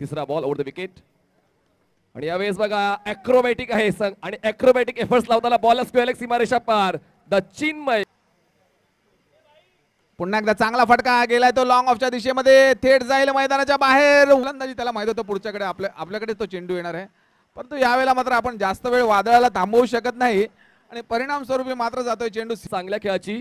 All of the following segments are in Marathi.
तिसरा बॉल ओव्हर द विकेट. आणि यावेळेस बघा ॲक्रोबॅटिक आहे आणि ॲक्रोबॅटिक एफर्ट्स लावताना बॉल स्क्वेअर सीमारेषा पार. द चिन्मय पुन्हा एकदा चांगला फटका गेलाय तो लॉंग ऑफच्या दिशेमध्ये, थेट जाईल मैदानाच्या बाहेर. फलंदाजी त्याला माहित होतं पुढच्याकडे आपल्याकडे तो चेंडू येणार आहे, परंतु यावेळेला मात्र आपण जास्त वेळ वादळाला थांबवू शकत नाही आणि परिणाम स्वरूपी मात्र जातोय चेंडू. चांगल्या खेळाची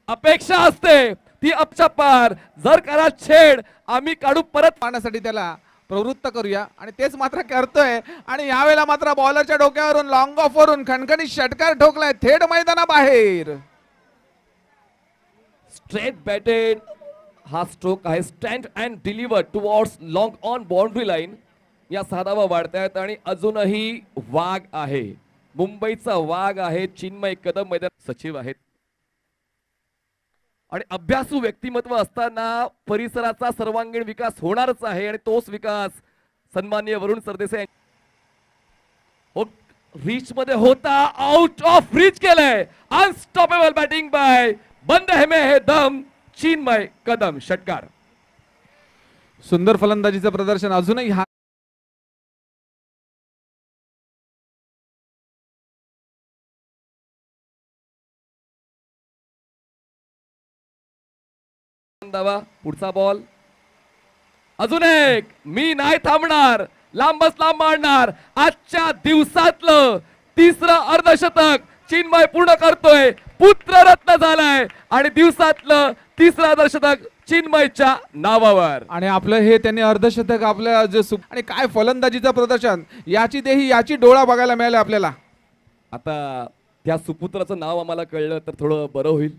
अपेक्षा असते ती अपच्या पार. जर करा छेड आम्ही काढू परत पाहण्यासाठी त्याला प्रवृत्त करूया आणि तेच मात्र करतोय. आणि यावेळेला मात्र बॉलरच्या डोक्यावरून लॉंग ऑफ वरून खणखणीत षटकार ठोकलाय थेट मैदानाबाहेर. स्ट्रेट बॅटेड हा स्ट्रोक आहे. Stand and deliver towards long on boundary line. या 6 धावा वाढतायत आणि अजूनही वाघ आहे, मुंबईचा वाघ आहे चिन्मय कदम मैदान सचिव आहेत. आणि अभ्यासू व्यक्तिमत्व असताना परिसराचा सर्वांगीण विकास होणारच आहे आणि तोच विकास सन्माननीय वरुण सरदेसाई रीच मध्ये होता, आउट ऑफ रीच केलंय. अनस्टॉपेबल बॅटिंग बाय बंद है दम चिन्मय कदम. षटकार. सुंदर फलंदाजीचं प्रदर्शन अजूनही हा धावा. पुढचा बॉल अजून एक. मी नाही थांबणार, लांबच लांब मारणार. आजच्या दिवसातलं तिसरं अर्धशतक चिन्मय पूर्ण करतोय. पुत्ररत्न झालाय आणि दिवसातलं तिसरं अर्धशतक चिन्मयच्या नावावर. आणि आपलं हे त्यांनी अर्धशतक आपल्या जे आणि काय फलंदाजीचं प्रदर्शन, याची देही याची डोळा बघायला मिळाले आपल्याला. आता त्या सुपुत्राचं नाव आम्हाला कळलं तर थोडं बरं होईल.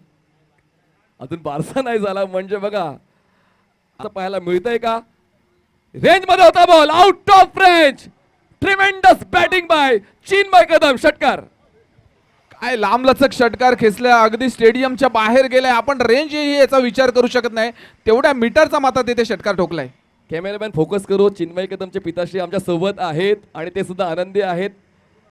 अजून बारसा नाही झाला म्हणजे बघा आता पाहायला मिळतंय का. रेंज मध्ये होता ball, out of range. Tremendous batting by Chinmay Kadam. षटकार. काय लांबलचक षटकार खेचल्या, अगदी स्टेडियमच्या बाहेर गेलाय. आपण रेंज याचा विचार करू शकत नाही, तेवढ्या मीटरचा मात्र तिथे षटकार ठोकलाय. कॅमेरामॅन फोकस करू. चिन्मय कदमचे पिताश्री आमच्या सोबत आहेत आणि ते सुद्धा आनंदी आहेत.